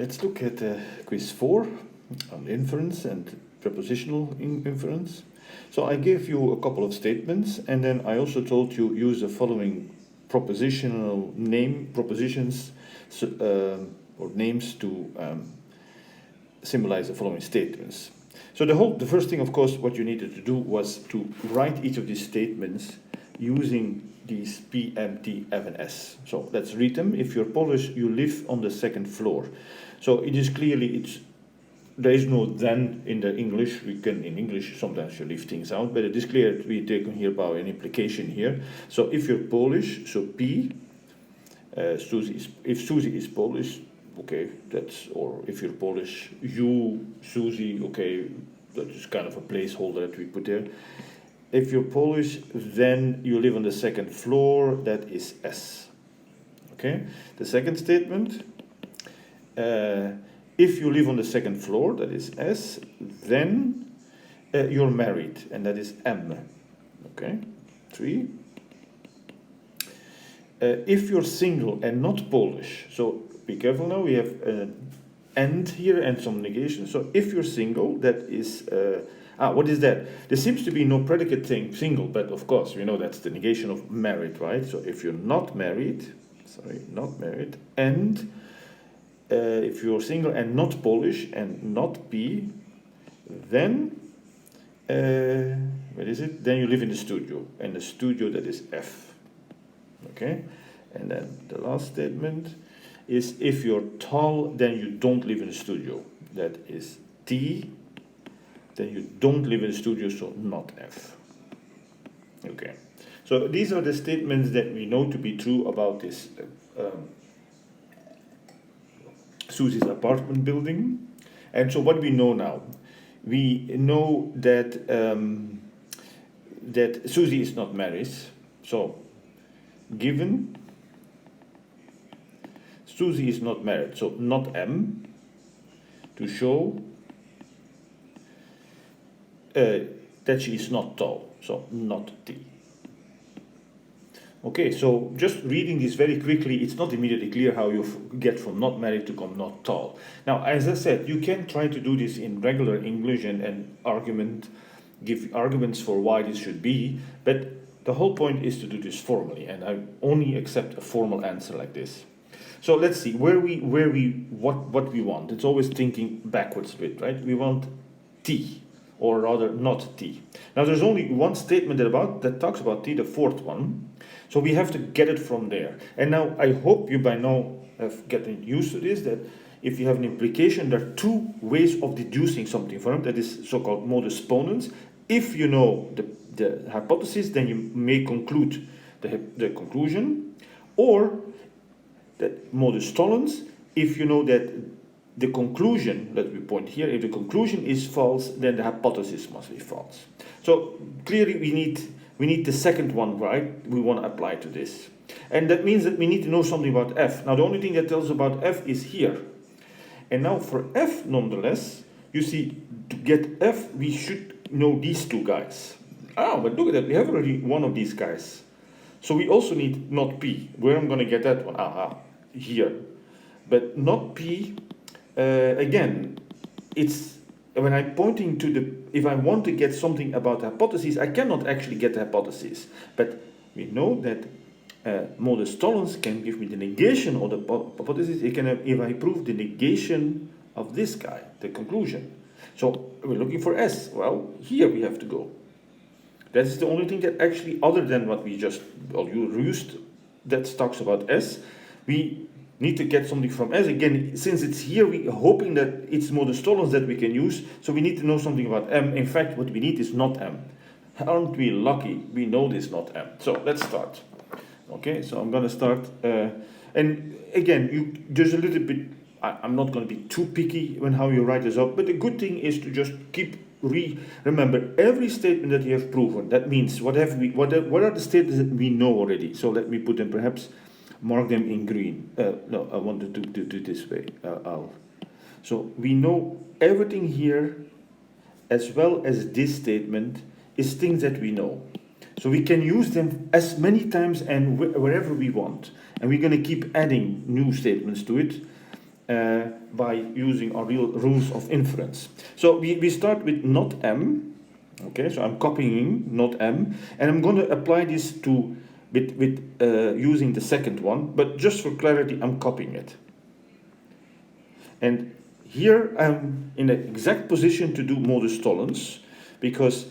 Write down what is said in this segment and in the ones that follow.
Let's look at quiz 4 on inference and propositional inference. So I gave you a couple of statements, and then I also told you use the following propositions or names to symbolize the following statements. So the first thing, of course, what you needed to do was to write each of these statements using these P, M, T, F, and S. So let's read them. If you're Polish, you live on the second floor. So it is clearly, there is no then in the English. In English, sometimes you leave things out, but it is clear that we take here by an implication here. So if you're Polish, so P, if Susie is Polish, okay, or if you're Polish, you, Susie, okay, that is kind of a placeholder that we put there. If you're Polish, then you live on the second floor, that is S. Okay, the second statement, if you live on the second floor, that is S, then you're married, and that is M. Okay, 3. If you're single and not Polish, so be careful now, we have an and here and some negation. So if you're single, that is, what is that? There seems to be no predicate thing, single, but of course, we know that's the negation of married, right? So if you're not married, and if you're single and not Polish and not P, then, what is it? Then you live in the studio, and the studio, that is F. Okay, and then the last statement is if you're tall, then you don't live in the studio. That is T. Then you don't live in the studio, so not F. Okay, so these are the statements that we know to be true about this Susie's apartment building. And so what we know now? We know that that Susie is not married. So given Susie is not married, so not M, to show that she is not tall, so not T. Okay, so just reading this very quickly, it's not immediately clear how you get from not married to come not tall. Now, as I said, you can try to do this in regular English and give arguments for why this should be, but the whole point is to do this formally, and I only accept a formal answer like this. So let's see what we want. It's always thinking backwards a bit, right? We want T, or rather not T. Now there's only one statement that talks about T, the fourth one. So we have to get it from there. And now I hope you by now have gotten used to this, that if you have an implication, there are two ways of deducing something from it, that is so-called modus ponens. If you know the hypothesis, then you may conclude the conclusion, or that modus tollens, if you know that the conclusion that we point here, if the conclusion is false, then the hypothesis must be false. So clearly we need the second one, right? We want to apply to this. And that means that we need to know something about F. Now the only thing that tells us about F is here. And now for F, nonetheless, you see, to get F, we should know these two guys. But look at that, we have already one of these guys. So we also need not P. Where am I going to get that one? Here. But not P, again, it's when I'm pointing to if I want to get something about hypotheses, I cannot actually get the hypothesis. But we know that modus tollens can give me the negation of the hypothesis. It can have, if I prove the negation of this guy, the conclusion. So we're looking for S. Well, here we have to go. That is the only thing that actually, other than what we just used, that talks about S. We need to get something from S. Again, since it's here, we're hoping that it's modus tollens that we can use, so we need to know something about M. In fact, what we need is not M. Aren't we lucky? We know this not M. So let's start. Okay, so I'm going to start. And again, there's a little bit, I'm not going to be too picky when how you write this up, but the good thing is to just remember every statement that you have proven. That means what are the statements that we know already? So let me put them, perhaps mark them in green. No, I wanted to do it this way. So we know everything here, as well as this statement, is things that we know. So we can use them as many times and wherever we want. And we're going to keep adding new statements to it. by using our real rules of inference. So we start with not m, okay, so I'm copying not m, and I'm going to apply this to with using the second one, but just for clarity, I'm copying it. And here I'm in the exact position to do modus tollens, because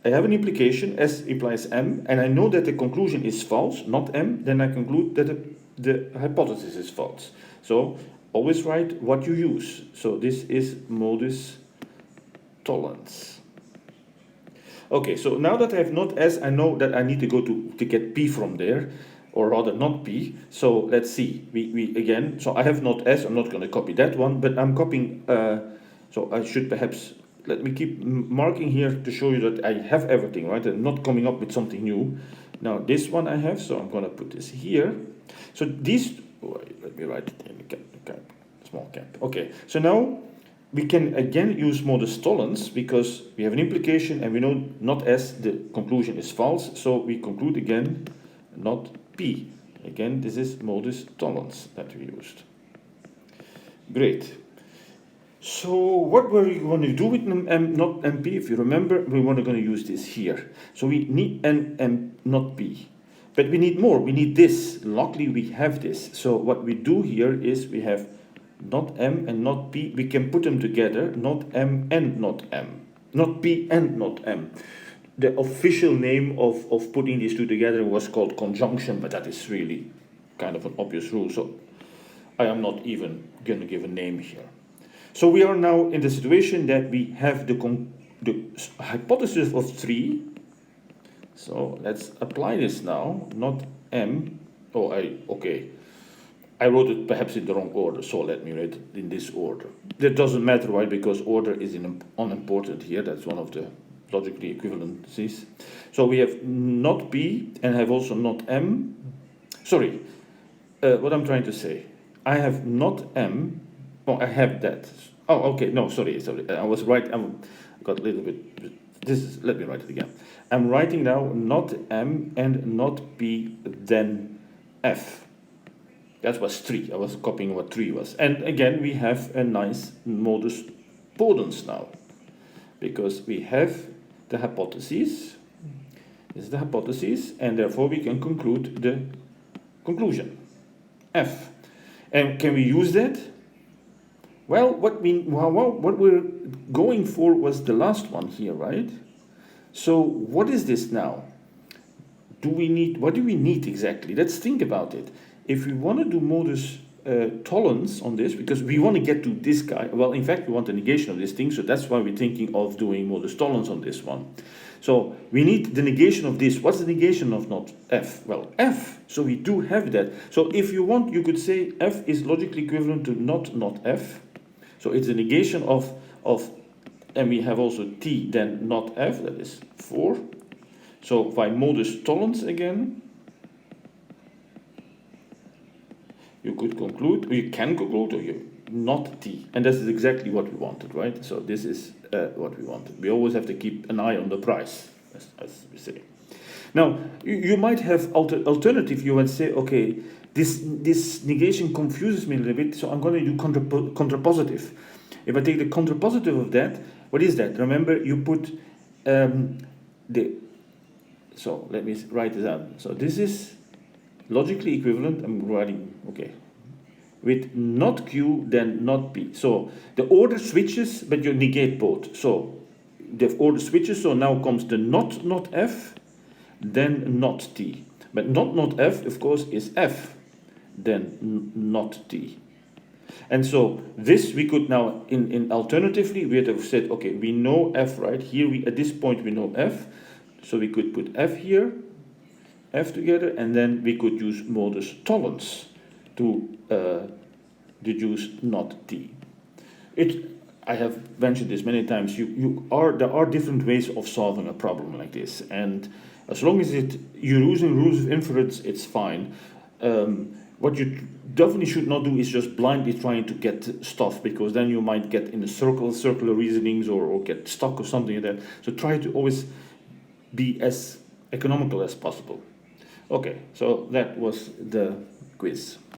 I have an implication, S implies M, and I know that the conclusion is false, not M, then I conclude that the hypothesis is false. So always write what you use. So this is modus tollens. Okay, so now that I have not S, I know that I need to go to get P from there, or rather not P. So let's see, we again, so I have not S, I'm not going to copy that one, but I'm copying, so I should perhaps, let me keep marking here to show you that I have everything, right? I'm not coming up with something new. Now this one I have, so I'm going to put this here. So these, let me write it in the cap, small cap. Okay, so now we can again use modus tollens because we have an implication and we know not S, the conclusion is false. So we conclude again, not P. Again, this is modus tollens that we used. Great. So what were we going to do with not MP? If you remember, we were going to use this here. So we need N not P. But we need more. We need this. Luckily, we have this. So what we do here is we have not M and not P. We can put them together. Not M and not M. Not P and not M. The official name of putting these two together was called conjunction, but that is really kind of an obvious rule. So I am not even going to give a name here. So we are now in the situation that we have the hypothesis of 3. So let's apply this now, not M. Oh, okay. I wrote it perhaps in the wrong order, so let me write it in this order. That doesn't matter, right? Because order is unimportant here. That's one of the logically equivalencies. So we have not P and have also not M. Sorry, what I'm trying to say. I have not M. Oh, I have that. Oh, okay. No, sorry. I was right. I got a little bit. Let me write it again. I'm writing now not M and not P, then F. That was 3. I was copying what 3 was. And again, we have a nice modus ponens now, because we have the hypothesis. This is the hypothesis, and therefore we can conclude the conclusion, F. And can we use that? Well, what we're going for was the last one here, right? So what is this now? What do we need exactly? Let's think about it. If we want to do modus tollens on this, because we want to get to this guy, well, in fact, we want the negation of this thing, so that's why we're thinking of doing modus tollens on this one. So we need the negation of this. What's the negation of not F? Well, F. So we do have that. So if you want, you could say F is logically equivalent to not F. So it's a negation of, and we have also T, then not F, that is 4. So by modus tollens again, you could conclude, or you can conclude, or you not T. And this is exactly what we wanted, right? So this is what we wanted. We always have to keep an eye on the price, as we say. Now, you might have alternative, you would say, okay, this negation confuses me a little bit, so I'm going to do contrapositive. If I take the contrapositive of that, what is that? Remember, you put so let me write this out. So this is logically equivalent, I'm writing, okay, with not Q, then not P. So the order switches, but you negate both. So the order switches, so now comes the not F, then not T. But not F, of course, is F, then not T. And so this we could now, in alternatively, we would have said, okay, we know F, right? Here, at this point, we know F. So we could put F here, F together, and then we could use modus tollens to deduce not T. I have mentioned this many times. There are different ways of solving a problem like this, and as long as you're using rules of inference, it's fine. What you definitely should not do is just blindly trying to get stuff, because then you might get in a circular reasonings or get stuck or something like that. So try to always be as economical as possible. Okay, so that was the quiz.